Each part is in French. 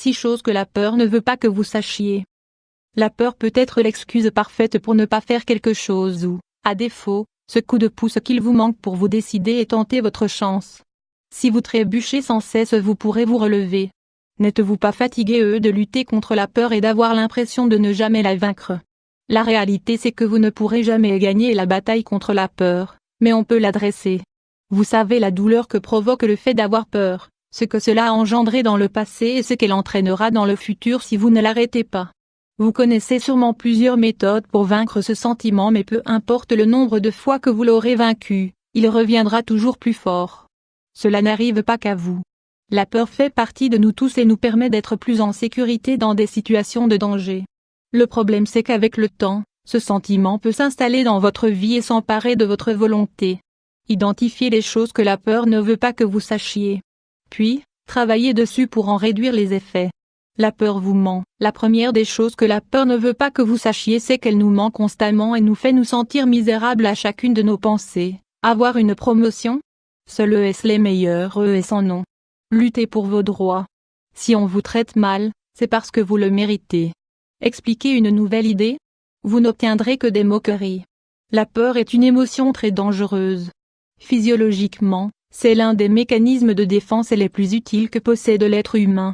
6 choses que la peur ne veut pas que vous sachiez. La peur peut être l'excuse parfaite pour ne pas faire quelque chose ou, à défaut, ce coup de pouce qu'il vous manque pour vous décider et tenter votre chance. Si vous trébuchez sans cesse, vous pourrez vous relever. N'êtes-vous pas fatigué de lutter contre la peur et d'avoir l'impression de ne jamais la vaincre? La réalité c'est que vous ne pourrez jamais gagner la bataille contre la peur, mais on peut l'adresser. Vous savez la douleur que provoque le fait d'avoir peur, ce que cela a engendré dans le passé et ce qu'elle entraînera dans le futur si vous ne l'arrêtez pas. Vous connaissez sûrement plusieurs méthodes pour vaincre ce sentiment, mais peu importe le nombre de fois que vous l'aurez vaincu, il reviendra toujours plus fort. Cela n'arrive pas qu'à vous. La peur fait partie de nous tous et nous permet d'être plus en sécurité dans des situations de danger. Le problème c'est qu'avec le temps, ce sentiment peut s'installer dans votre vie et s'emparer de votre volonté. Identifiez les choses que la peur ne veut pas que vous sachiez. Puis, travaillez dessus pour en réduire les effets. La peur vous ment. La première des choses que la peur ne veut pas que vous sachiez c'est qu'elle nous ment constamment et nous fait nous sentir misérables à chacune de nos pensées. Avoir une promotion? Seuls est les meilleurs est en non. Luttez pour vos droits. Si on vous traite mal, c'est parce que vous le méritez. Expliquez une nouvelle idée? Vous n'obtiendrez que des moqueries. La peur est une émotion très dangereuse. Physiologiquement, c'est l'un des mécanismes de défense les plus utiles que possède l'être humain.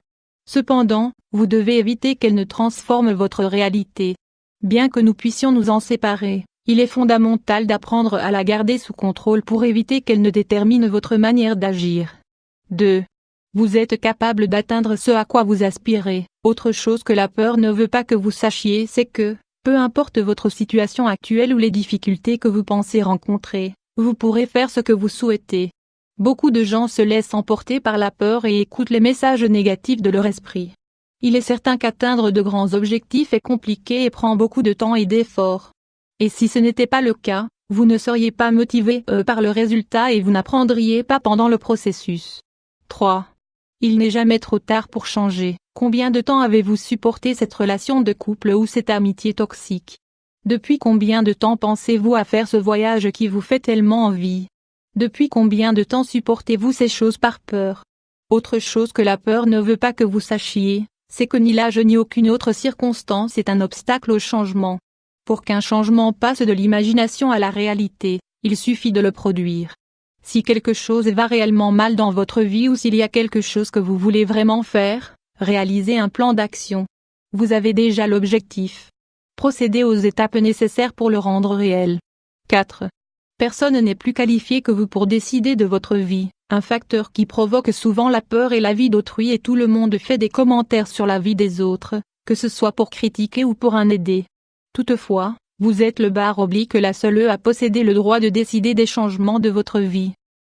Cependant, vous devez éviter qu'elle ne transforme votre réalité. Bien que nous puissions nous en séparer, il est fondamental d'apprendre à la garder sous contrôle pour éviter qu'elle ne détermine votre manière d'agir. 2. Vous êtes capable d'atteindre ce à quoi vous aspirez. Autre chose que la peur ne veut pas que vous sachiez, c'est que, peu importe votre situation actuelle ou les difficultés que vous pensez rencontrer, vous pourrez faire ce que vous souhaitez. Beaucoup de gens se laissent emporter par la peur et écoutent les messages négatifs de leur esprit. Il est certain qu'atteindre de grands objectifs est compliqué et prend beaucoup de temps et d'efforts. Et si ce n'était pas le cas, vous ne seriez pas motivé par le résultat et vous n'apprendriez pas pendant le processus. 3. Il n'est jamais trop tard pour changer. Combien de temps avez-vous supporté cette relation de couple ou cette amitié toxique? Depuis combien de temps pensez-vous à faire ce voyage qui vous fait tellement envie? Depuis combien de temps supportez-vous ces choses par peur? Autre chose que la peur ne veut pas que vous sachiez, c'est que ni l'âge ni aucune autre circonstance est un obstacle au changement. Pour qu'un changement passe de l'imagination à la réalité, il suffit de le produire. Si quelque chose va réellement mal dans votre vie ou s'il y a quelque chose que vous voulez vraiment faire, réalisez un plan d'action. Vous avez déjà l'objectif. Procédez aux étapes nécessaires pour le rendre réel. 4. Personne n'est plus qualifié que vous pour décider de votre vie. Un facteur qui provoque souvent la peur est la vie d'autrui et tout le monde fait des commentaires sur la vie des autres, que ce soit pour critiquer ou pour en aider. Toutefois, vous êtes la seule à posséder le droit de décider des changements de votre vie.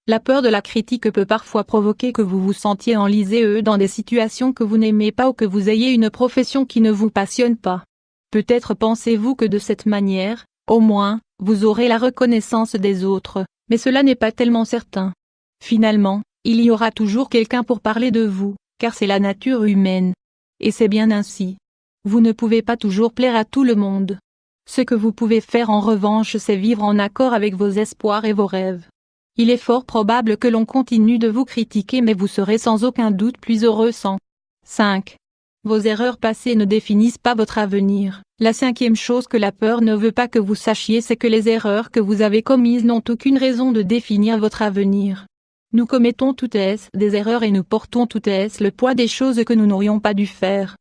La peur de la critique peut parfois provoquer que vous vous sentiez enlisé dans des situations que vous n'aimez pas ou que vous ayez une profession qui ne vous passionne pas. Peut-être pensez-vous que de cette manière, au moins, vous aurez la reconnaissance des autres, mais cela n'est pas tellement certain. Finalement, il y aura toujours quelqu'un pour parler de vous, car c'est la nature humaine. Et c'est bien ainsi. Vous ne pouvez pas toujours plaire à tout le monde. Ce que vous pouvez faire en revanche c'est vivre en accord avec vos espoirs et vos rêves. Il est fort probable que l'on continue de vous critiquer mais vous serez sans aucun doute plus heureux sans. 5. Vos erreurs passées ne définissent pas votre avenir. La 5e chose que la peur ne veut pas que vous sachiez c'est que les erreurs que vous avez commises n'ont aucune raison de définir votre avenir. Nous commettons toutes des erreurs et nous portons toutes le poids des choses que nous n'aurions pas dû faire.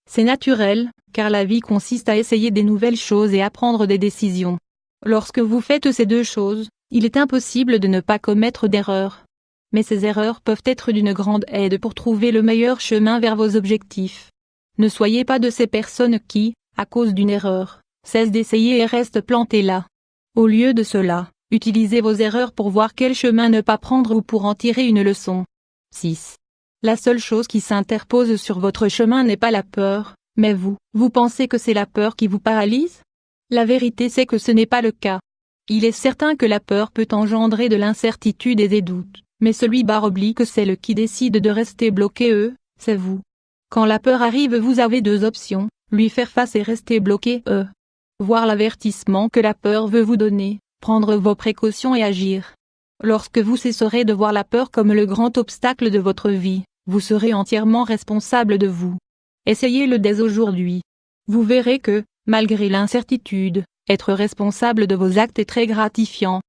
C'est naturel, car la vie consiste à essayer des nouvelles choses et à prendre des décisions. Lorsque vous faites ces deux choses, il est impossible de ne pas commettre d'erreurs. Mais ces erreurs peuvent être d'une grande aide pour trouver le meilleur chemin vers vos objectifs. Ne soyez pas de ces personnes qui, à cause d'une erreur, cessent d'essayer et restent plantées là. Au lieu de cela, utilisez vos erreurs pour voir quel chemin ne pas prendre ou pour en tirer une leçon. 6. La seule chose qui s'interpose sur votre chemin n'est pas la peur, mais vous. Vous pensez que c'est la peur qui vous paralyse? La vérité c'est que ce n'est pas le cas. Il est certain que la peur peut engendrer de l'incertitude et des doutes, mais celle qui décide de rester bloqué c'est vous. Quand la peur arrive vous avez deux options, lui faire face et rester bloqué voir l'avertissement que la peur veut vous donner, prendre vos précautions et agir. Lorsque vous cesserez de voir la peur comme le grand obstacle de votre vie, vous serez entièrement responsable de vous. Essayez-le dès aujourd'hui. Vous verrez que, malgré l'incertitude, être responsable de vos actes est très gratifiant.